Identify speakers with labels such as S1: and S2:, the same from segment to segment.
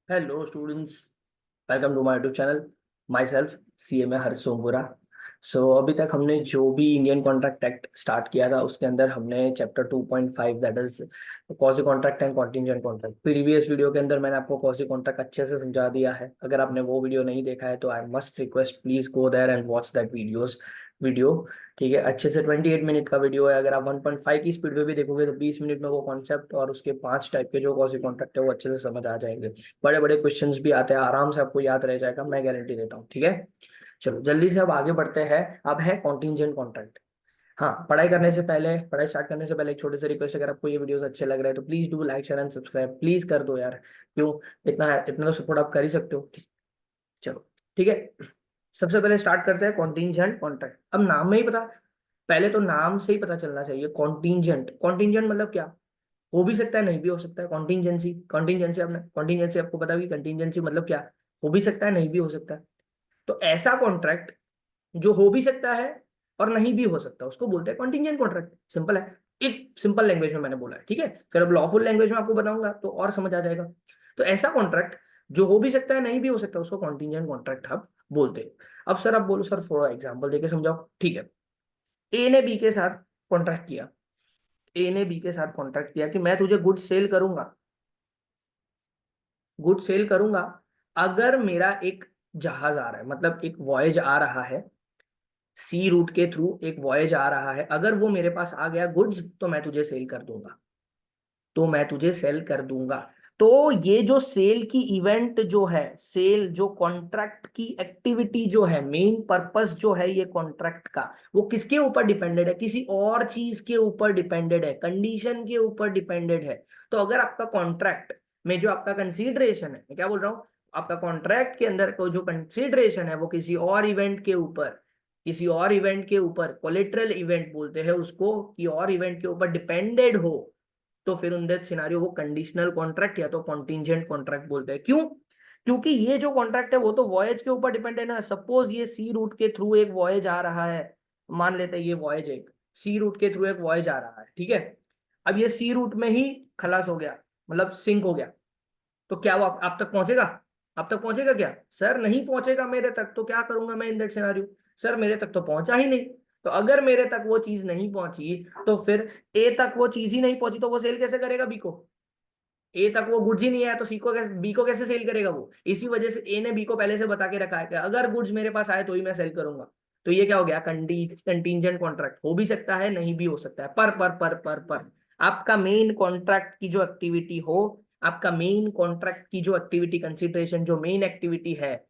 S1: Hello students, welcome to my YouTube channel. Myself CMA Harsh Sompura. अभी तक हमने जो भी इंडियन कॉन्ट्रैक्ट एक्ट स्टार्ट किया था उसके अंदर हमने chapter 2.5 that is quasi contract and contingent contract, previous video के अंदर मैंने आपको कॉजी कॉन्ट्रैक्ट अच्छे से समझा दिया है। अगर आपने वो वीडियो नहीं देखा है तो I must request please go there and watch that video. ठीक है, अच्छे से 28 मिनट का वीडियो है। अगर आप 1.5 की स्पीड पे भी देखोगे तो 20 मिनट में वो कॉन्सेप्ट और उसके 5 टाइप के जो कॉजी कॉन्ट्रैक्ट है वो अच्छे से समझ आ जाएंगे। बड़े बड़े क्वेश्चंस भी आते हैं, आराम से आपको याद रह जाएगा, मैं गारंटी देता हूँ। ठीक है, चलो जल्दी से अब आगे बढ़ते हैं। अब है कॉन्टिजेंट कॉन्ट्रैक्ट। हाँ, पढ़ाई स्टार्ट करने से पहले एक छोटे से रिक्वेस्ट, अगर आपको ये वीडियोस अच्छे लग रहे हैं तो please do like share and subscribe please कर दो यार। क्यों, इतना तो सपोर्ट आप कर ही सकते हो। चलो ठीक है, सबसे पहले स्टार्ट करते हैं कॉन्टिजेंट कॉन्ट्रैक्ट। अब नाम में ही पता, पहले तो नाम से ही पता चलना चाहिए। कॉन्टिजेंट कॉन्टिजेंट मतलब क्या? हो भी सकता है, नहीं भी हो सकता है। कॉन्टिजेंसी कॉन्टिजेंसी आपने कॉन्टिजेंसी आपको पता होगी, कंटिजेंसी मतलब क्या? हो भी सकता है, नहीं भी हो सकता है। तो ऐसा कॉन्ट्रैक्ट जो हो भी सकता है और नहीं भी हो सकता उसको बोलते हैं कॉन्टिजेंट कॉन्ट्रैक्ट। सिंपल है, एक सिंपल लैंग्वेज में मैंने बोला है। ठीक है, फिर अब लॉफुल लैंग्वेज में आपको बताऊंगा तो और समझ आ जाएगा। तो ऐसा कॉन्ट्रैक्ट जो हो भी सकता है, नहीं भी हो सकता, उसको कॉन्टिजेंट कॉन्ट्रैक्ट आप बोलते हैं। अब सर आप बोलो सर फॉर एग्जाम्पल देके समझाओ। ठीक है, ए ने बी के साथ कॉन्ट्रैक्ट किया। ए ने बी के साथ कॉन्ट्रैक्ट किया कि मैं तुझे गुड सेल करूंगा, गुड सेल करूंगा अगर मेरा एक जहाज आ रहा है, मतलब एक वॉयज आ रहा है, सी रूट के थ्रू एक वॉयज आ रहा है, अगर वो मेरे पास आ गया गुड्स तो मैं तुझे सेल कर दूंगा, तो मैं तुझे सेल कर दूंगा। तो ये जो सेल की इवेंट जो है, सेल जो कॉन्ट्रैक्ट की एक्टिविटी जो है, मेन पर्पस जो है ये कॉन्ट्रैक्ट का, वो किसके ऊपर डिपेंडेड है? किसी और चीज के ऊपर डिपेंडेड है, कंडीशन के ऊपर डिपेंडेड है। तो अगर आपका कॉन्ट्रैक्ट में जो आपका कंसीडरेशन है, मैं क्या बोल रहा हूँ, आपका कॉन्ट्रैक्ट के अंदर को जो कंसीडरेशन है वो किसी और इवेंट के ऊपर, किसी और इवेंट के ऊपर, कोलेटरल इवेंट बोलते हैं उसको, कि और इवेंट के ऊपर डिपेंडेड हो, तो फिर उन दैट सिनारियो वो कंडीशनल कॉन्ट्रैक्ट या तो कॉन्टिजेंट कॉन्ट्रैक्ट बोलते हैं। क्यों? क्योंकि ये जो कॉन्ट्रैक्ट है वो तो वॉयज के ऊपर डिपेंड है ना। सपोज ये सी रूट के थ्रू एक वॉयज आ रहा है, मान लेते हैं ये वॉयज एक सी रूट के थ्रू एक वॉयज आ रहा है। ठीक है, अब ये सी रूट में ही खलास हो गया, मतलब सिंक हो गया, तो क्या वो आप तक पहुंचेगा? आप तक पहुंचेगा क्या? सर नहीं पहुंचेगा मेरे तक। तो क्या करूंगा मैं इन दैट सिनेरियो? सर मेरे तक तो पहुंचा ही नहीं। तो अगर मेरे तक वो चीज नहीं पहुंची तो फिर ए तक वो चीज ही नहीं पहुंची, तो वो सेल कैसे करेगा बी को? ए तक वो गुड्स ही नहीं आया तो सी को कैसे, बी को कैसे सेल करेगा वो? इसी वजह से ए ने बी को पहले से बता के रखा है कि अगर गुड्स मेरे पास आए तो ही मैं सेल करूंगा। तो ये क्या हो गया? Contingent contract. हो भी सकता है, नहीं भी हो सकता है, पर आपका मेन कॉन्ट्रैक्ट की जो एक्टिविटी हो, आपका मेन कॉन्ट्रैक्ट की जो एक्टिविटी कंसिडरेशन, जो मेन एक्टिविटी है,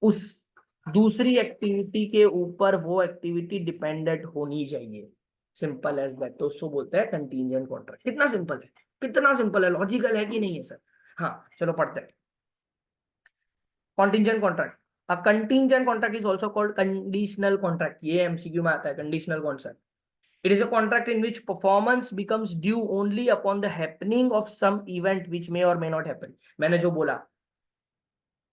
S1: उस दूसरी एक्टिविटी के ऊपर वो एक्टिविटी डिपेंडेंट होनी चाहिए। सिंपल एज दैट, तो उसको बोलते हैं कंटीजेंट कॉन्ट्रैक्ट। कितना सिंपल है, कितना सिंपल है, लॉजिकल है कि नहीं है सर? हाँ चलो पढ़ते हैं। Contingent contract, a contingent contract is also called conditional contract. ये एमसीक्यू में आता है, conditional contract. It is a contract in which performance becomes due only upon the happening of some event which may or may not happen. मैंने जो बोला,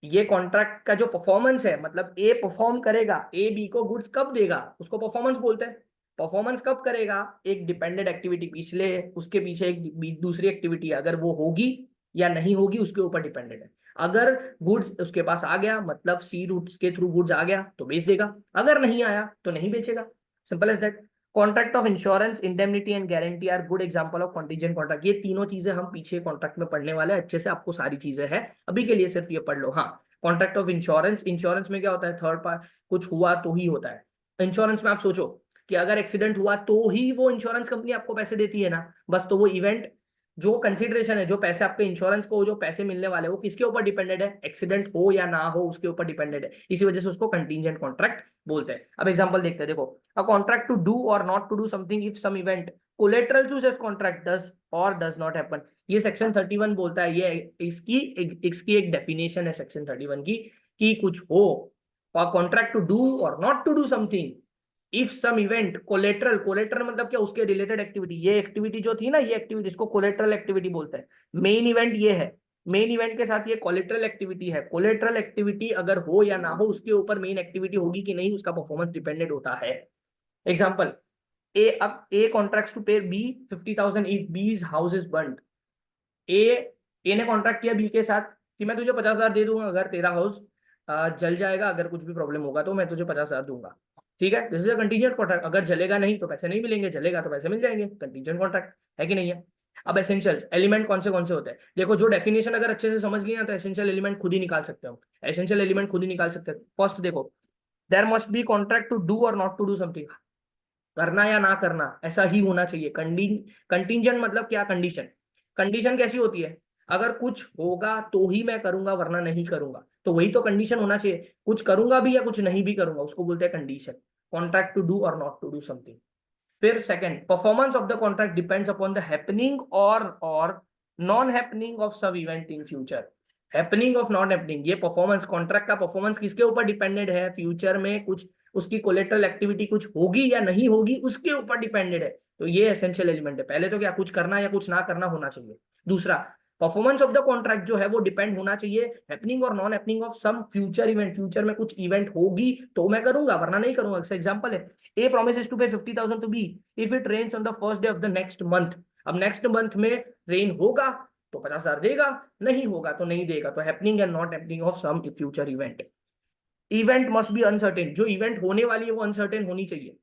S1: ये contract का जो परफॉर्मेंस है, मतलब ए परफॉर्म करेगा, ए बी को गुड्स कब देगा उसको परफॉर्मेंस बोलते हैं। परफॉर्मेंस कब करेगा? एक डिपेंडेंट एक्टिविटी पिछले, उसके पीछे एक दूसरी एक्टिविटी, अगर वो होगी या नहीं होगी उसके ऊपर डिपेंडेंट है। अगर गुड्स उसके पास आ गया, मतलब सी रूट के थ्रू गुड्स आ गया तो बेच देगा, अगर नहीं आया तो नहीं बेचेगा। Simple as that. Contract of insurance, indemnity and guarantee are good example of contingent contract. ये तीनों चीजें हम पीछे कॉन्ट्रैक्ट में पढ़ने वाले हैं अच्छे से, आपको सारी चीजें हैं, अभी के लिए सिर्फ ये पढ़ लो। हाँ, कॉन्ट्रैक्ट ऑफ इंश्योरेंस, इंश्योरेंस में क्या होता है? थर्ड पार्ट, कुछ हुआ तो ही होता है। इंश्योरेंस में आप सोचो कि अगर एक्सीडेंट हुआ तो ही वो इंश्योरेंस कंपनी आपको पैसे देती है ना, बस। तो वो इवेंट, जो कंसिडरेशन है, जो पैसे आपके इंश्योरेंस को जो पैसे मिलने वाले वो किसके ऊपर डिपेंडेड है? एक्सीडेंट हो या ना हो उसके ऊपर डिपेंडेड है। इसी वजह से उसको कंटीजेंट कॉन्ट्रैक्ट बोलते हैं। अब एग्जांपल देखते हैं, देखो, अ कॉन्ट्रैक्ट टू डू और not to do something if some event collateral to such contract does or does not happen. ये सेक्शन 31 बोलता है, ये इसकी एक डेफिनेशन है सेक्शन 31 की, कि कुछ हो और कॉन्ट्रैक्ट टू डू और not to do something if some event collateral, collateral मतलब क्या? उसके रिलेटेड एक्टिविटी। ये एक्टिविटी जो थी ना, ये एक्टिविटी, इसको कोलेटरल एक्टिविटी बोलते हैं। मेन इवेंट ये है, मेन इवेंट के साथ ये कोलेटरल एक्टिविटी है। कोलेटरल एक्टिविटी अगर हो या ना हो उसके ऊपर मेन एक्टिविटी होगी कि नहीं उसका परफॉर्मेंस डिपेंडेंट होता है। Example, A contract to pay B 50,000 if बीज हाउस इज बर्न्ड। ए ने कॉन्ट्रैक्ट किया बी के साथ कि मैं तुझे 50,000 दे दूंगा अगर तेरा हाउस जल जाएगा, अगर कुछ भी प्रॉब्लम होगा तो मैं तुझे 50,000 दूंगा। ठीक है, this is a contingent contract. अगर जलेगा नहीं तो पैसे नहीं मिलेंगे, जलेगा तो पैसे मिल जाएंगे, कंटीजेंट कॉन्ट्रैक्ट है कि नहीं है। अब एसेंशियल्स एलिमेंट कौन से होते हैं, देखो जो डेफिनेशन अगर अच्छे से समझ लिया तो एसेंशियल एलिमेंट खुद ही निकाल सकते हो, एसेंशियल एलिमेंट खुद ही निकाल सकते हैं। फर्स्ट देखो, there must be contract to do और नॉट टू डू समथिंग, करना या ना करना ऐसा ही होना चाहिए। कंटीजेंट मतलब क्या, कंडीशन। कंडीशन कैसी होती है, अगर कुछ होगा तो ही मैं करूंगा वरना नहीं करूंगा, तो वही तो कंडीशन होना चाहिए। कुछ करूंगा भी या कुछ नहीं भी करूंगा उसको बोलते हैं कंडीशन। कॉन्ट्रैक्ट टू डू और नॉट टू डू समथिंग। फिर second, performance of the contract depends upon the happening or non happening of सब event in future. Happening of non happening, ये परफॉर्मेंस, कॉन्ट्रैक्ट का परफॉर्मेंस किसके ऊपर dependent है, future में कुछ उसकी कोलेटरल एक्टिविटी कुछ होगी या नहीं होगी उसके ऊपर डिपेंडेंट है। तो ये एसेंशियल एलिमेंट है। पहले तो क्या, कुछ करना या कुछ ना करना होना चाहिए। दूसरा, परफॉर्मेंस ऑफ द कॉन्ट्रैक्ट जो है वो डिपेंड होना चाहिए happening or non happening of some future event, future में कुछ इवेंट होगी तो मैं करूंगा वरना नहीं करूंगा। जैसे एग्जांपल है, ए promises to pay 50,000 to B if it rains on the first day of the next month। अब नेक्स्ट मंथ में रेन होगा तो 50,000 देगा, नहीं होगा तो नहीं देगा। तो happening and not happening of some future event. Event must be uncertain, जो इवेंट होने वाली है वो अनसर्टेन होनी चाहिए,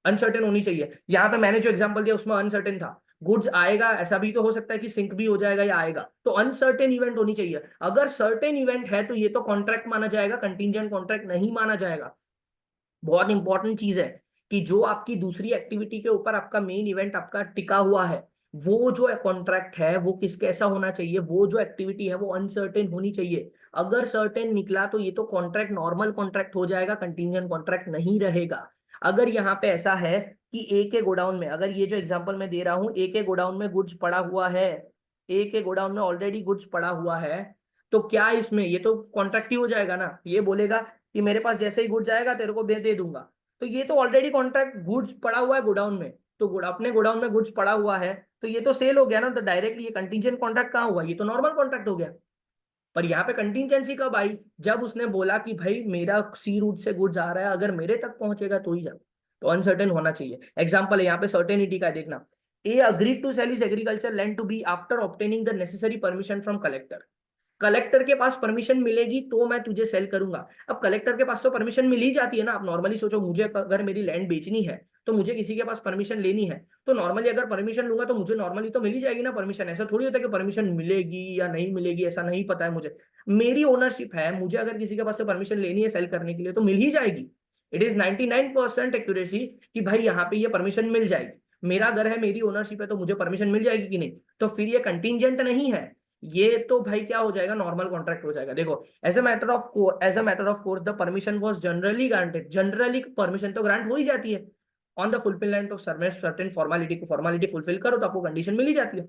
S1: अनसर्टेन होनी चाहिए। यहाँ पे मैंने जो एग्जांपल दिया उसमें अनसर्टेन था, गुड्स आएगा, ऐसा भी तो हो सकता है कि सिंक भी हो जाएगा या आएगा, तो अनसर्टेन इवेंट होनी चाहिए। अगर सर्टेन इवेंट है तो ये तो कॉन्ट्रैक्ट माना जाएगा, कंटीजेंट कॉन्ट्रैक्ट नहीं माना जाएगा। बहुत इंपॉर्टेंट चीज है कि जो आपकी दूसरी एक्टिविटी के ऊपर आपका मेन इवेंट आपका टिका हुआ है, वो जो कॉन्ट्रैक्ट है वो किस कैसा होना चाहिए, वो जो एक्टिविटी है वो अनसर्टेन होनी चाहिए। अगर सर्टेन निकला तो ये तो कॉन्ट्रैक्ट नॉर्मल कॉन्ट्रैक्ट हो जाएगा, कंटीजेंट कॉन्ट्रैक्ट नहीं रहेगा। अगर यहाँ पे ऐसा है कि ए के गोडाउन में, अगर ये जो एग्जांपल मैं दे रहा हूँ, ए के गोडाउन में गुड्स पड़ा हुआ है, ए के गोडाउन में ऑलरेडी गुड्स पड़ा हुआ है, तो क्या इसमें ये तो कॉन्ट्रैक्ट ही हो जाएगा ना। ये बोलेगा कि मेरे पास जैसे ही गुड्स आएगा तेरे को दे दूंगा, तो ये तो ऑलरेडी कॉन्ट्रैक्ट, गुड्स पड़ा हुआ है गोडाउन में, तो अपने गोडाउन में गुड्स पड़ा हुआ है तो ये तो सेल हो गया ना। तो डायरेक्टली ये कंटीजेंट कॉन्ट्रैक्ट कहाँ हुआ, ये तो नॉर्मल कॉन्ट्रैक्ट हो गया। पर यहाँ पे कंटीजेंसी कब आई, जब उसने बोला कि भाई मेरा सी रूट से गुड्स आ रहा है, अगर मेरे तक पहुंचेगा तो ही जा, तो अनसर्टेन होना चाहिए। एग्जाम्पल है यहाँ पे सर्टेनिटी का, देखना, A agreed to sell his agriculture land to be after obtaining the necessary permission from collector. Collector के पास परमिशन मिलेगी तो मैं तुझे सेल करूंगा। अब कलेक्टर के पास तो परमिशन मिल ही जाती है ना। आप नॉर्मली सोचो, मुझे अगर मेरी लैंड बेचनी है तो मुझे किसी के पास परमिशन लेनी है, तो नॉर्मली अगर परमिशन लूंगा तो मुझे नॉर्मली तो मिल ही जाएगी ना परमिशन। ऐसा थोड़ी होता है कि परमिशन मिलेगी या नहीं मिलेगी, ऐसा नहीं पता है मुझे। मेरी ओनरशिप है, मुझे अगर किसी के पास से परमिशन लेनी है सेल करने के लिए तो मिल ही जाएगी। इट इज 99% एक्यूरेसी कि भाई यहाँ पे ये परमिशन मिल जाएगी। मेरा घर है, मेरी ओनरशिप है, तो मुझे परमिशन मिल जाएगी कि नहीं। तो फिर ये कंटीजेंट नहीं है, ये तो भाई क्या हो जाएगा, नॉर्मल कॉन्ट्रैक्ट हो जाएगा। देखो, as a matter of course the permission was generally granted, generally permission तो ग्रांट हो ही जाती है on the fulfilment of certain formality, को फॉर्मेलिटी फुलफिल करो तो आपको कंडीशन मिल ही जाती है।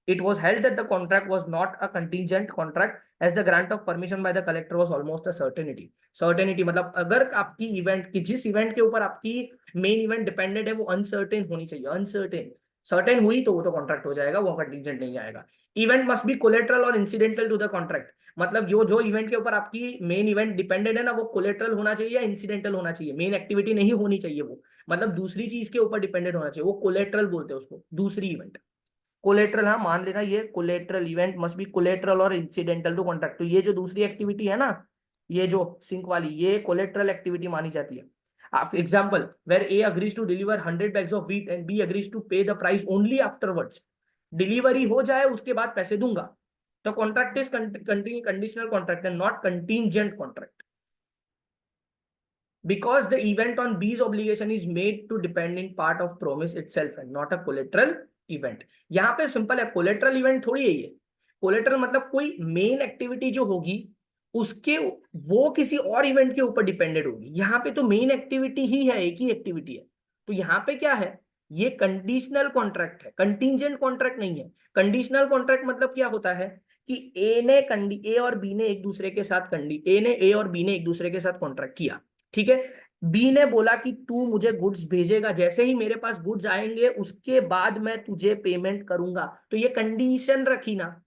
S1: It was held that the contract was not a contingent contract as the grant of permission by the collector was almost a certainty। certainty मतलब अगर आपकी event की, जिस इवेंट के ऊपर आपकी मेन इवेंट डिपेंडेंट है वो अनसर्टेन होनी चाहिए, अनसर्टेन। सर्टेन हुई तो वो तो कॉन्ट्रैक्ट हो जाएगा, वो कंटीजेंट नहीं आएगा। इवेंट मस्ट बी कोलेटरल और इंसिडेंटल टू द कॉन्ट्रैक्ट, मतलब जो जो इवेंट के ऊपर आपकी मेन इवेंट डिपेंडेंट है ना, वो कोलेटरल होना चाहिए या इंसिडेंटल होना चाहिए, मेन एक्टिविटी नहीं होनी चाहिए वो, मतलब दूसरी चीज के ऊपर डिपेंडेंट होना चाहिए, वो कोलेटरल बोलते हैं उसको, दूसरी इवेंट। कोलेट्रल, हाँ मान लेना, ये collateral event must B collateral और इंसिडेंटल टू कॉन्ट्रैक्ट। तो ये जो दूसरी एक्टिविटी है ना, ये जो सिंक वाली, ये कोलेट्रल एक्टिविटी मानी जाती है। आप example, where A agrees to deliver 100 bags of wheat and B agrees to pay the price only afterwards. Delivery हो जाए उसके बाद पैसे दूंगा, तो contract is conditional contract and not contingent contract, because the event on B's obligation is made to depend in part of promise itself and not a collateral event। यहाँ पे simple है, कोलेट्रल इवेंट थोड़ी है ये। Collateral मतलब कोई main activity जो होगी उसके, वो किसी और इवेंट के ऊपर डिपेंडेंट होगी। यहाँ पे तो मेन एक्टिविटी ही है, एक ही एक्टिविटी है। तो यहाँ पे क्या है, ये कंडीशनल कॉन्ट्रैक्ट है, कंटीजेंट कॉन्ट्रैक्ट नहीं है। कंडीशनल कॉन्ट्रैक्ट मतलब क्या होता है कि ए और बी ने एक दूसरे के साथ ए और बी ने एक दूसरे के साथ कॉन्ट्रैक्ट किया, ठीक है। बी ने बोला कि तू मुझे गुड्स भेजेगा, जैसे ही मेरे पास गुड्स आएंगे उसके बाद मैं तुझे पेमेंट करूंगा, तो ये कंडीशन रखी ना।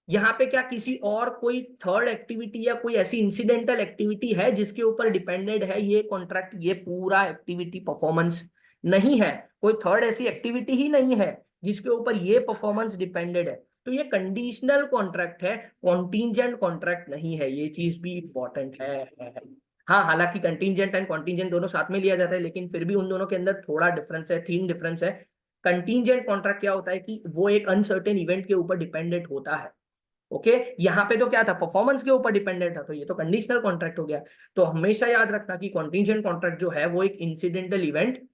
S1: यहाँ पे क्या किसी और कोई थर्ड एक्टिविटी या कोई ऐसी इंसिडेंटल एक्टिविटी है जिसके ऊपर डिपेंडेंट है ये कॉन्ट्रैक्ट, ये पूरा एक्टिविटी परफॉर्मेंस नहीं है। कोई थर्ड ऐसी एक्टिविटी ही नहीं है जिसके ऊपर ये परफॉर्मेंस डिपेंडेंट है। तो ये कंडीशनल कॉन्ट्रैक्ट है, कॉन्टिंजेंट कॉन्ट्रैक्ट नहीं है, ये चीज भी इंपॉर्टेंट है। हाँ, हालांकि कंटीजेंट एंड कॉन्टिंजेंट दोनों साथ में लिया जाता है, लेकिन फिर भी उन दोनों के अंदर थोड़ा डिफरेंस है, थीम डिफरेंस है। कंटीजेंट कॉन्ट्रैक्ट क्या होता है कि वो एक अनसर्टेन इवेंट के ऊपर डिपेंडेंट होता है। ओके, यहाँ पे तो क्या था, परफॉर्मेंस के ऊपर डिपेंडेंट था, तो ये तो कंडीशनल कॉन्ट्रैक्ट हो गया। तो हमेशा याद रखना कि कॉन्टिंजेंट कॉन्ट्रैक्ट जो है वो एक इंसिडेंटल इवेंट,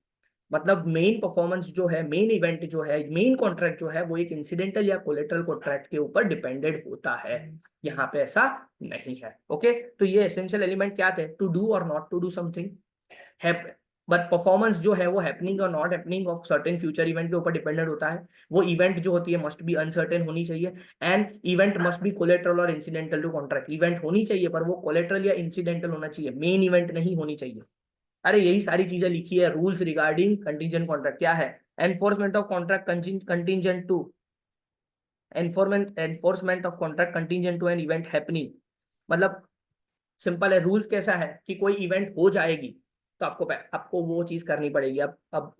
S1: मतलब मेन परफॉर्मेंस जो है, मेन इवेंट जो है, मेन कॉन्ट्रैक्ट जो है वो एक इंसिडेंटल या कोलेटरल कॉन्ट्रैक्ट के ऊपर डिपेंडेंट होता है। यहाँ पे ऐसा नहीं है। ओके, तो ये एसेंशियल एलिमेंट क्या थे, टू डू और not to do something, but performance जो है वो happening or not happening of certain future event के ऊपर डिपेंडेंट होता है। वो इवेंट जो होती है मस्ट बी अनसर्टेन होनी चाहिए, and event must B collateral और इंसिडेंटल टू कॉन्ट्रैक्ट। इवेंट होनी चाहिए पर वो कोलेटरल या इंसिडेंटल होना चाहिए, मेन इवेंट नहीं होनी चाहिए। अरे यही सारी चीजें लिखी है रूल्स रिगार्डिंग कंटीजेंट कॉन्ट्रैक्ट। क्या है, enforcement of contract contingent to, enforcement of contract contingent to an event happening. मतलब सिंपल है, रूल्स कैसा है कि कोई इवेंट हो जाएगी तो आपको वो चीज करनी पड़ेगी। अब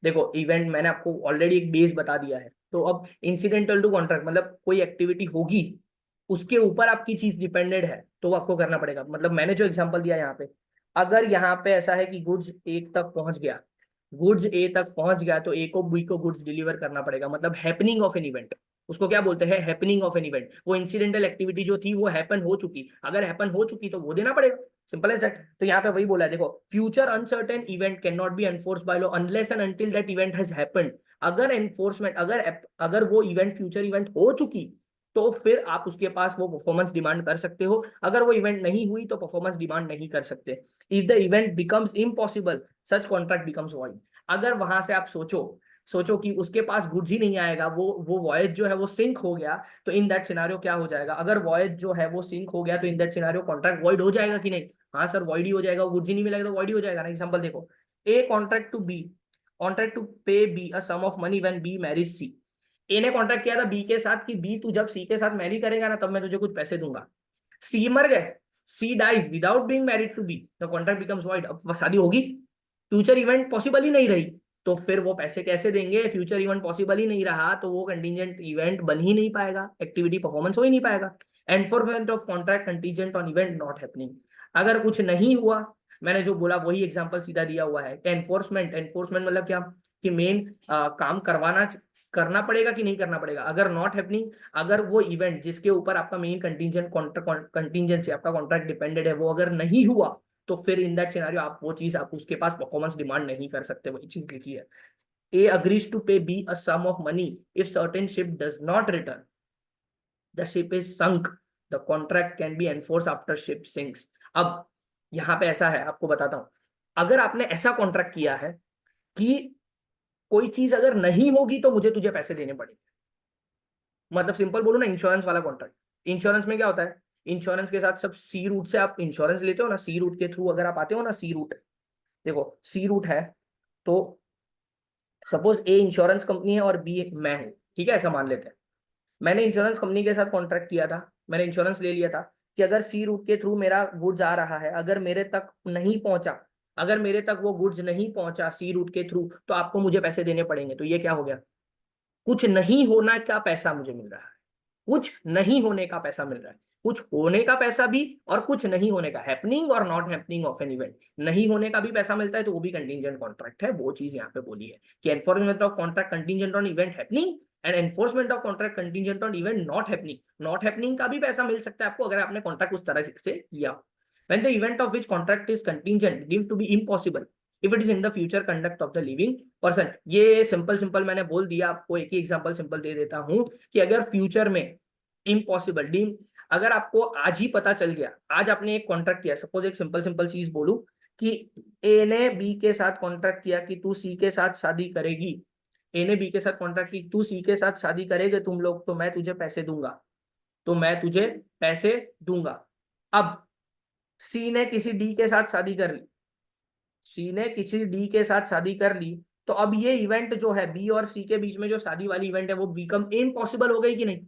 S1: देखो, इवेंट मैंने आपको ऑलरेडी एक बेस बता दिया है, तो अब इंसिडेंटल टू कॉन्ट्रैक्ट मतलब कोई एक्टिविटी होगी उसके ऊपर आपकी चीज डिपेंडेड है तो वो आपको करना पड़ेगा। मतलब मैंने जो एग्जांपल दिया यहाँ पे, अगर यहाँ पे ऐसा है कि गुड्स ए तक पहुंच गया, गुड्स ए तक पहुंच गया तो ए को बी को गुड्स डिलीवर करना पड़ेगा, मतलब हैपनिंग ऑफ एन इवेंट। उसको क्या बोलते हैं, हैपनिंग ऑफ एन इवेंट। वो इंसिडेंटल एक्टिविटी जो थी वो हैपन हो चुकी, अगर हैपन हो चुकी तो वो देना पड़ेगा, सिंपल एज दैट। तो यहाँ पे वही बोला है, देखो, future uncertain event can not be enforce by law unless and until that event has happened. अगर एनफोर्समेंट, अगर वो इवेंट फ्यूचर इवेंट हो चुकी तो फिर आप उसके पास वो परफॉर्मेंस डिमांड कर सकते हो, अगर वो इवेंट नहीं हुई तो परफॉर्मेंस डिमांड नहीं कर सकते। If the event becomes impossible such contract becomes void. अगर वहां से आप सोचो सोचो कि उसके पास गुड्स ही नहीं आएगा, वो वॉयज जो है वो सिंक हो गया, तो इन दैट सिनारियो क्या हो जाएगा, अगर वॉयज जो है वो सिंक हो गया तो in that scenario contract void हो जाएगा कि नहीं। हाँ सर, वॉइड ही हो जाएगा, गुड्स ही नहीं मिलेगा तो वॉइड ही हो जाएगा ना। एग्जांपल देखो, A contract to be, contract to pay B a sum of money when B marriage C. A ने कॉन्ट्रैक्ट किया था बी के साथ कि बी तू जब सी के साथ मैरी करेगा ना तब मैं तुझे कुछ पैसे दूंगा। सी मर गए, C dies without being married to B, the contract becomes void. अब शादी होगी, फ्यूचर इवेंट पॉसिबल ही नहीं रही, तो फिर वो पैसे कैसे देंगे, फ्यूचर इवेंट पॉसिबल ही नहीं रहा तो वो कंटीजेंट इवेंट बन ही नहीं पाएगा, एक्टिविटी परफॉर्मेंस हो ही नहीं पाएगा। Enforcement of contract contingent on event not happening. अगर कुछ नहीं हुआ, मैंने जो बोला वही एग्जांपल सीधा दिया हुआ है। एनफोर्समेंट, एनफोर्समेंट मतलब क्या कि मेन काम करना पड़ेगा कि नहीं करना पड़ेगा। अगर नॉट हैपनिंग, अगर वो इवेंट जिसके ऊपर आपका मेन कंटीजेंसी आपका कॉन्ट्रैक्ट डिपेंडेड है वो अगर नहीं हुआ तो फिर इन दैट सिनेरियो आप वो चीज, आप उसके पास परफॉर्मेंस डिमांड नहीं कर सकते। वही चीज लिखी है, A agrees to pay B a sum of money if certain ship does not return, the ship is sunk, the contract can be enforce after ship sinks. अब यहाँ पे ऐसा है, आपको बताता हूं, अगर आपने ऐसा कॉन्ट्रैक्ट किया है कि कोई चीज अगर नहीं होगी तो मुझे तुझे पैसे देने पड़ेंगे, मतलब सिंपल बोलो ना, इंश्योरेंस वाला कॉन्ट्रैक्ट। इंश्योरेंस में क्या होता है, इंश्योरेंस के साथ सब सी रूट से आप इंश्योरेंस लेते हो ना, सी रूट के थ्रू अगर आप आते हो ना, सी रूट, देखो सी रूट है तो सपोज ए इंश्योरेंस कंपनी है और बी मैं हूं, ठीक है, ऐसा मान लेते हैं। मैंने इंश्योरेंस कंपनी के साथ कॉन्ट्रैक्ट किया था, मैंने इंश्योरेंस ले लिया था कि अगर सी रूट के थ्रू मेरा गुड्स आ रहा है, अगर मेरे तक नहीं पहुंचा, अगर मेरे तक वो गुड्स नहीं पहुंचा सी रूट के थ्रू तो आपको मुझे पैसे देने पड़ेंगे। तो ये क्या हो गया, कुछ नहीं होना का पैसा मुझे मिल रहा है, कुछ नहीं होने का पैसा मिल रहा है, कुछ होने का पैसा भी और कुछ नहीं होने का, happening or not happening of an event, नहीं होने का भी पैसा मिलता है तो वो भी कंटीजेंट कॉन्ट्रैक्ट है। वो चीज यहाँ पे बोली है कि enforcement of contract contingent on event happening and enforcement of contract contingent on event not happening. Not happening का भी पैसा मिल सकता है आपको अगर आपने कॉन्ट्रैक्ट उस तरह से किया। When the event of which contract is contingent deemed to be impossible if it is in the future conduct of the living person। ये सिंपल मैंने बोल दिया आपको, एक ही एग्जांपल सिंपल दे देता हूं कि अगर फ्यूचर में इम्पॉसिबल डीम, अगर आपको आज ही पता चल गया, आज आपने एक कॉन्ट्रैक्ट किया, सपोज एक सिंपल चीज बोलूं कि ए ने बी के साथ कॉन्ट्रैक्ट किया कि तू सी के साथ शादी करेगी, ए ने बी के साथ कॉन्ट्रैक्ट की तू सी के साथ शादी करेगे तुम लोग तो मैं तुझे पैसे दूंगा, तो मैं तुझे पैसे दूंगा। अब सी ने किसी डी के साथ शादी कर ली, सी ने किसी डी के साथ शादी कर ली, तो अब ये इवेंट जो है बी और सी के बीच में जो शादी वाली इवेंट है वो बिकम इम्पॉसिबल हो गई कि नहीं,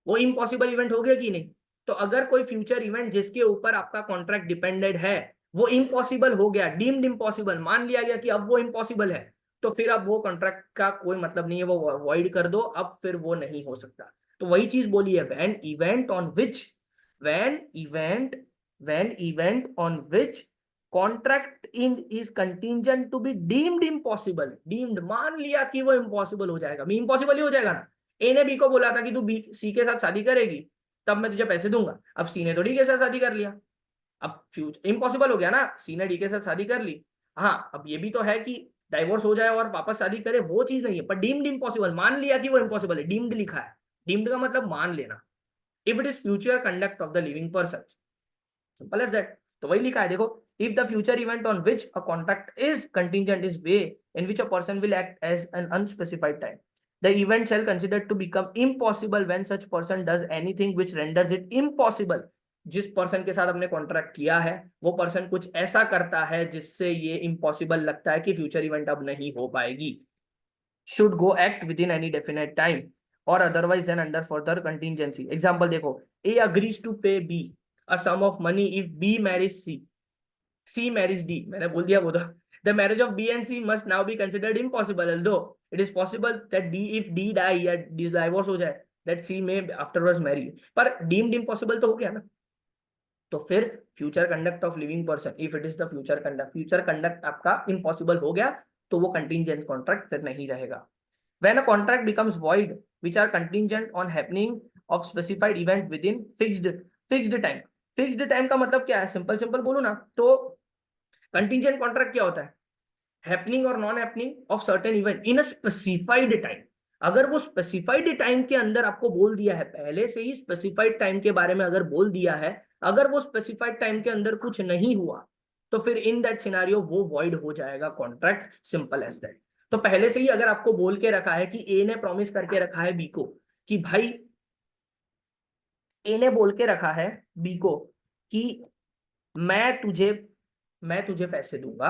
S1: वो इम्पॉसिबल इवेंट हो गया कि नहीं। तो अगर कोई फ्यूचर इवेंट जिसके ऊपर आपका कॉन्ट्रैक्ट डिपेंडेड है वो इम्पॉसिबल हो गया, डीम्ड इम्पॉसिबल, मान लिया गया कि अब वो इम्पॉसिबल है, तो फिर अब वो कॉन्ट्रैक्ट का कोई मतलब नहीं है, वो वॉइड कर दो, अब फिर वो नहीं हो सकता। तो वही चीज बोली है, when event on which contract in is contingent to be deemed impossible, deemed मान लिया कि वो impossible हो जाएगा, मी impossible ही हो जाएगा ना। ए ने बी को बोला था कि तू बी सी के साथ शादी करेगी तब मैं तुझे पैसे दूंगा, अब सी ने तो डी के साथ शादी कर लिया, अब फ्यूचर इम्पॉसिबल हो गया ना, सी ने डी के साथ शादी कर ली। हाँ, अब ये भी तो है कि डाइवोर्स हो जाए और वापस शादी करे, वो चीज नहीं है, पर डीम्ड इम्पॉसिबल मान लिया कि वो इम्पॉसिबल है, डीम्ड लिखा है, डीम्ड का मतलब मान लेना, if it is future conduct of the living person, simple as that. तो वही लिखा है देखो, if the future event on which a contract is contingent is way in which a person will act as an unspecified time, the event shall consider to become impossible when such person does anything which renders it impossible, जिस person के साथ हमने contract किया है वो person कुछ ऐसा करता है जिससे ये इम्पॉसिबल लगता है कि फ्यूचर इवेंट अब नहीं हो पाएगी, should go act within any definite time or otherwise then under further contingency। Example देखो, A agrees to pay B a sum of money if B marries C, C marries D, मैंने बोल दिया वो तो, the marriage of B and C must now be considered impossible although it is possible that D if D die या divorce हो जाए that C may afterwards marry, पर deemed impossible तो हो गया ना। तो फिर future conduct of living person, if it is the future conduct आपका इम्पॉसिबल हो गया तो वो कंटिंजेंट कॉन्ट्रैक्ट फिर नहीं रहेगा। When a contract becomes void, which are contingent on happening of specified event within fixed time। Fixed time का मतलब क्या है, सिंपल सिंपल बोलो ना तो कंटिंजेंट कॉन्ट्रैक्ट क्या होता है, happening or non happening of certain event in a specified time. अगर वो स्पेसिफाइड टाइम के अंदर आपको बोल दिया है, पहले से ही स्पेसिफाइड टाइम के बारे में अगर बोल दिया है, अगर वो स्पेसिफाइड टाइम के अंदर कुछ नहीं हुआ तो फिर इन दैट सिनेरियो वो वॉइड हो जाएगा कॉन्ट्रैक्ट, सिंपल एज दैट। तो पहले से ही अगर आपको बोल के रखा है कि ए ने प्रॉमिस करके रखा है बी को कि भाई, ए ने बोल के रखा है बी को कि मैं तुझे मैं तुझे पैसे दूंगा,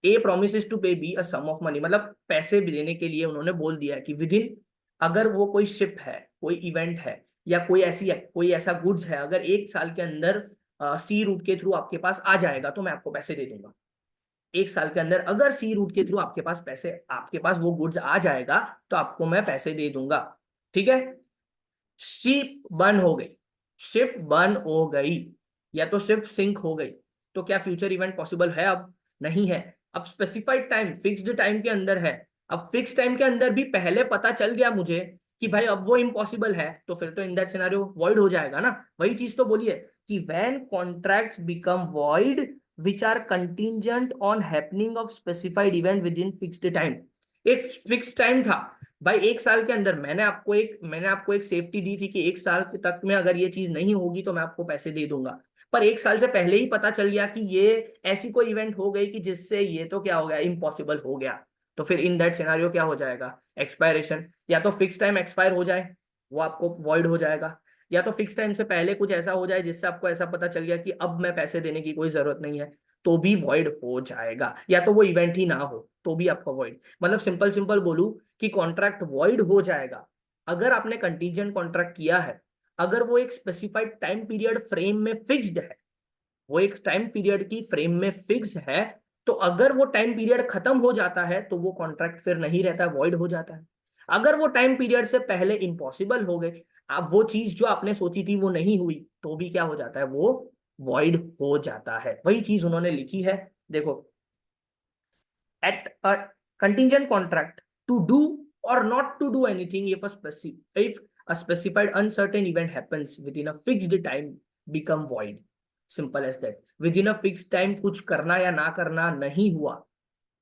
S1: A promises to pay B a sum of money, मतलब पैसे भी देने के लिए उन्होंने बोल दिया है कि विद इन, अगर वो कोई शिप है, कोई इवेंट है या कोई ऐसा गुड्स है, अगर एक साल के अंदर सी रूट के थ्रू आपके पास आ जाएगा तो मैं आपको पैसे दे दूंगा। एक साल के अंदर अगर सी रूट के थ्रू आपके पास वो गुड्स आ जाएगा तो आपको मैं पैसे दे दूंगा, ठीक है। शिप बंद हो गई, शिप बंद हो गई या तो शिप सिंक हो गई, तो क्या फ्यूचर इवेंट पॉसिबल है, अब नहीं है। अब स्पेसिफाइड टाइम फिक्स्ड टाइम के अंदर है, अब फिक्स टाइम के अंदर भी पहले पता चल गया मुझे कि भाई अब वो इम्पॉसिबल है, तो फिर तो इन दैट सिनेरियो वॉइड हो जाएगा ना। वही चीज तो बोलिए कि when contracts become void which are contingent on happening of specified event within fixed time। एक फिक्स टाइम था भाई, एक साल के अंदर मैंने आपको एक सेफ्टी दी थी कि एक साल तक में अगर ये चीज नहीं होगी तो मैं आपको पैसे दे दूंगा, पर एक साल से पहले ही पता चल गया कि ये ऐसी कोई इवेंट हो गई कि जिससे ये तो क्या हो गया, इम्पॉसिबल हो गया, तो फिर इन दैट सिनेरियो क्या हो जाएगा, एक्सपायरेशन, या तो फिक्स टाइम एक्सपायर हो जाए वो आपको वॉइड हो जाएगा, या तो फिक्स टाइम से पहले कुछ ऐसा हो जाए जिससे आपको ऐसा पता चल गया कि अब मैं पैसे देने की कोई जरूरत नहीं है, तो भी वॉइड हो जाएगा, या तो वो इवेंट ही ना हो तो भी आपका वॉइड। मतलब सिंपल सिंपल बोलूं कि कॉन्ट्रैक्ट वॉइड हो जाएगा अगर आपने कंटीजेंट कॉन्ट्रैक्ट किया है, अगर वो एक स्पेसिफाइड टाइम पीरियड फ्रेम में फिक्स्ड है, वो एक टाइम पीरियड की फ्रेम में फिक्स है, तो अगर वो टाइम पीरियड खत्म हो जाता है तो वो कॉन्ट्रैक्ट फिर नहीं रहता, वॉइड हो जाता है। अगर वो टाइम पीरियड से पहले इम्पॉसिबल हो गए, अब वो चीज जो आपने सोची थी वो नहीं हुई, तो भी क्या हो जाता है, वो वॉइड हो जाता है। वही चीज उन्होंने लिखी है देखो, at a contingent contract to do or not to do anything if a specified uncertain event happens within a fixed time become void, simple as that। within a fixed time कुछ करना या ना करना नहीं हुआ,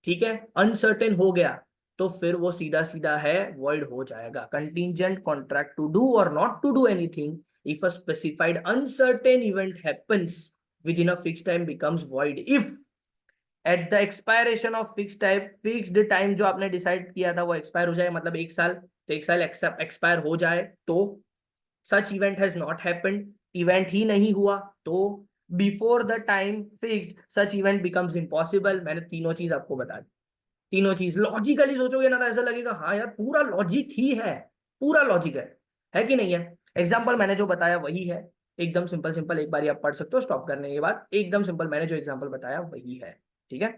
S1: ठीक है, अनसर्टेन हो गया, तो फिर वो सीधा सीधा है वॉइड हो जाएगा। कंटीजेंट कॉन्ट्रैक्ट टू डू और not to do anything if a specified uncertain event happens within a fix time becomes void if at the expiration of fixed time जो आपने डिसाइड किया था वो एक्सपायर हो जाए, मतलब एक साल, तो एक साल एक्सपायर हो जाए तो such event has not happened, event ही नहीं हुआ, तो before the time fixed such event becomes impossible. मैंने तीनों चीज आपको बता दी, तीनों चीज लॉजिकली सोचोगे ना तो ऐसा लगेगा हाँ यार पूरा लॉजिक ही है, पूरा लॉजिक है कि नहीं है। एग्जाम्पल मैंने जो बताया वही है, एकदम सिंपल सिंपल, एक बार आप पढ़ सकते हो स्टॉप करने के बाद, एकदम सिंपल मैंने जो एग्जाम्पल बताया वही है, ठीक है।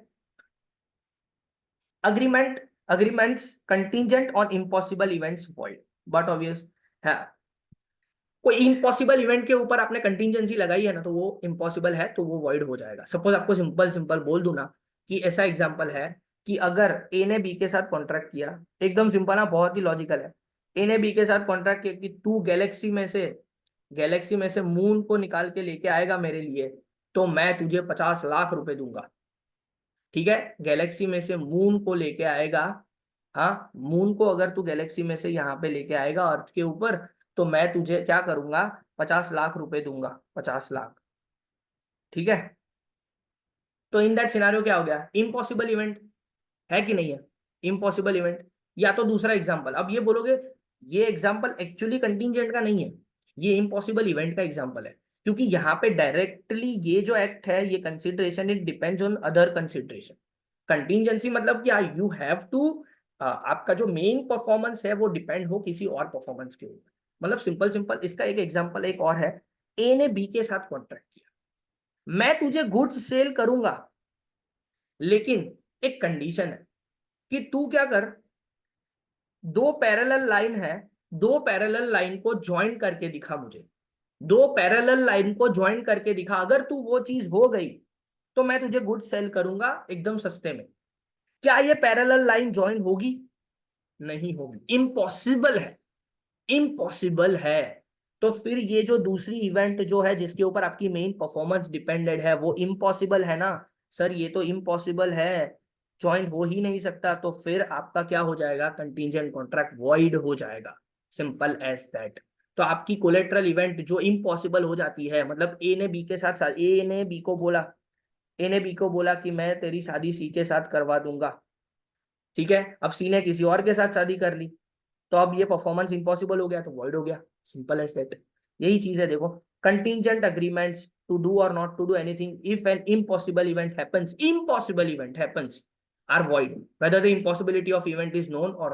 S1: agreements contingent on impossible events void, but obvious है, कोई इम्पॉसिबल इवेंट के ऊपर आपने कंटिंजेंसी लगाई है ना, तो वो इम्पॉसिबल है, तो वो वॉइड हो जाएगा। सपोज आपको सिंपल सिंपल बोल दूं ना कि ऐसा एग्जांपल है कि अगर ए ने बी के साथ कॉन्ट्रैक्ट किया, एकदम सिंपल ना, बहुत ही लॉजिकल है। ए ने बी के साथ कॉन्ट्रैक्ट किया कि तू गैलेक्सी में से मून को निकाल के लेके आएगा मेरे लिए, तो मैं तुझे 50 लाख रुपए दूंगा। ठीक है, गैलेक्सी में से मून को लेके आएगा, हाँ, मून को अगर तू गैलेक्सी में से यहाँ पे लेके आएगा अर्थ के ऊपर, तो मैं तुझे क्या करूंगा, 50 लाख रुपए दूंगा, 50 लाख। ठीक है, तो इन दैट सिनारियो क्या हो गया, इम्पॉसिबल इवेंट है कि नहीं है, इम्पॉसिबल इवेंट। या तो दूसरा एग्जाम्पल, अब ये बोलोगे ये एग्जाम्पल एक्चुअली कंटिंजेंट का नहीं है, ये इम्पॉसिबल इवेंट का एग्जाम्पल है, क्योंकि यहाँ पे डायरेक्टली ये जो एक्ट है, ये consideration, it depends on other consideration. Contingency मतलब क्या, यू हैव टू, आपका जो मेन परफॉर्मेंस है वो डिपेंड हो किसी और परफॉर्मेंस के ऊपर। मतलब सिंपल सिंपल इसका एक एग्जांपल एक और है, ए ने बी के साथ कॉन्ट्रैक्ट किया, मैं तुझे गुड्स सेल करूंगा, लेकिन एक कंडीशन है कि तू क्या कर, दो पैरेलल लाइन है, दो पैरेलल लाइन को ज्वाइन करके दिखा मुझे, दो पैरेलल लाइन को ज्वाइन करके दिखा, अगर तू वो चीज हो गई तो मैं तुझे गुड्स सेल करूंगा एकदम सस्ते में। क्या ये पैरेलल लाइन ज्वाइन होगी, नहीं होगी, इम्पॉसिबल है, इम्पॉसिबल है। तो फिर ये जो दूसरी इवेंट जो है जिसके ऊपर आपकी मेन परफॉर्मेंस डिपेंडेड है, वो इम्पॉसिबल है ना सर, ये तो इम्पॉसिबल है, ज्वाइन हो ही नहीं सकता, तो फिर आपका क्या हो जाएगा, कंटीजेंट कॉन्ट्रैक्ट वॉइड हो जाएगा, सिंपल एज दैट। तो आपकी कोलेट्रल इवेंट जो इम्पॉसिबल हो जाती है, मतलब ए ने बी के साथ, ए ने बी को बोला, ए ने बी को बोला कि मैं तेरी शादी सी के साथ करवा दूंगा, ठीक है, अब सी ने किसी और के साथ शादी कर ली, तो अब ये परफॉर्मेंस इंपॉसिबल हो गया, तो वॉइड हो गया, सिंपल एज दैट। यही चीज है, देखो, कंटिंजेंट अग्रीमेंट्स टू डू और not to do anything if an impossible event happens are void whether the impossibility of event is known or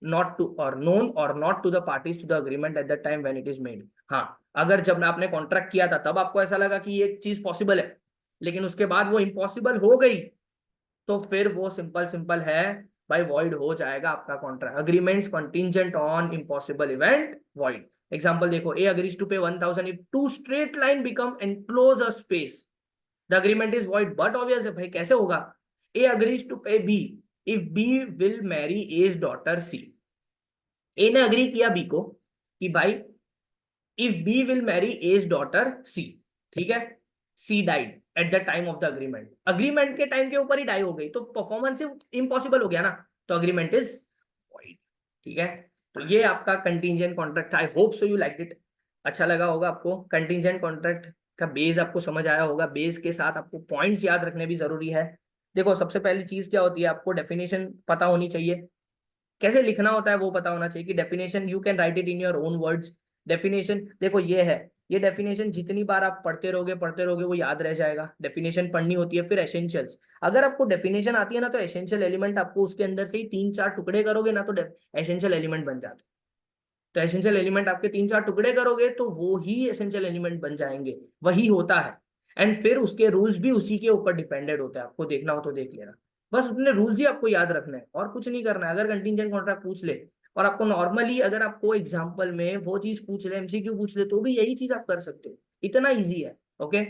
S1: not to or known or not to the parties to the agreement at the time when it is made। हाँ, अगर जब आपने contract किया था तब आपको ऐसा लगा कि ये चीज पॉसिबल है, लेकिन उसके बाद वो इम्पॉसिबल हो गई, तो फिर वो सिंपल सिंपल है भाई, वॉइड हो जाएगा आपका contract. Agreements contingent on impossible event void. Example देखो, A agrees to pay 1000 if two straight line become enclose a space, the agreement is void. But obvious है भाई, कैसे होगा, A agrees to pay B if B will marry his daughter C. A ने agree किया B को कि भाई if B will marry his daughter C, ठीक है, C died at the time of the agreement, agreement के time के ऊपर ही डाई हो गई, तो परफॉर्मेंस इम्पॉसिबल हो गया ना, तो अग्रीमेंट इज वॉइड। ठीक है, तो ये आपका कंटिंजेंट कॉन्ट्रैक्ट था। I hope so you like it, अच्छा लगा होगा आपको। कंटिंजेंट कॉन्ट्रैक्ट का बेस आपको समझ आया होगा, बेस के साथ आपको पॉइंट्स याद रखने भी जरूरी है। देखो, सबसे पहली चीज क्या होती है, आपको डेफिनेशन पता होनी चाहिए, कैसे लिखना होता है वो पता होना चाहिए कि definition you can write it in your own words. Definition देखो ये है, ये डेफिनेशन जितनी बार आप पढ़ते रहोगे वो याद रह जाएगा। डेफिनेशन पढ़नी होती है। फिर एसेंशियल्स, अगर आपको डेफिनेशन आती है ना, तो एसेंशियल एलिमेंट आपको उसके अंदर से ही 3-4 टुकड़े करोगे ना, तो एसेंशियल एलिमेंट बन जाते हैं। तो एसेंशियल एलिमेंट आपके 3-4 टुकड़े करोगे तो वो ही एसेंशियल एलिमेंट बन जाएंगे, वही होता है। एंड फिर उसके रूल्स भी उसी के ऊपर डिपेंडेड होते हैं, आपको देखना हो तो देख लेना। बस उतने रूल्स ही आपको याद रखना है और कुछ नहीं करना है। अगर कंटिंजेंट कॉन्ट्रैक्ट पूछ ले और आपको नॉर्मली अगर आपको एग्जाम्पल में वो चीज पूछ ले, एमसीक्यू पूछ ले, तो भी यही चीज आप कर सकते हो, इतना ईजी है। ओके,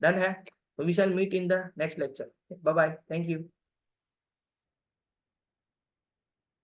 S1: डन है। We shall meet in the next lecture. Bye bye, thank you.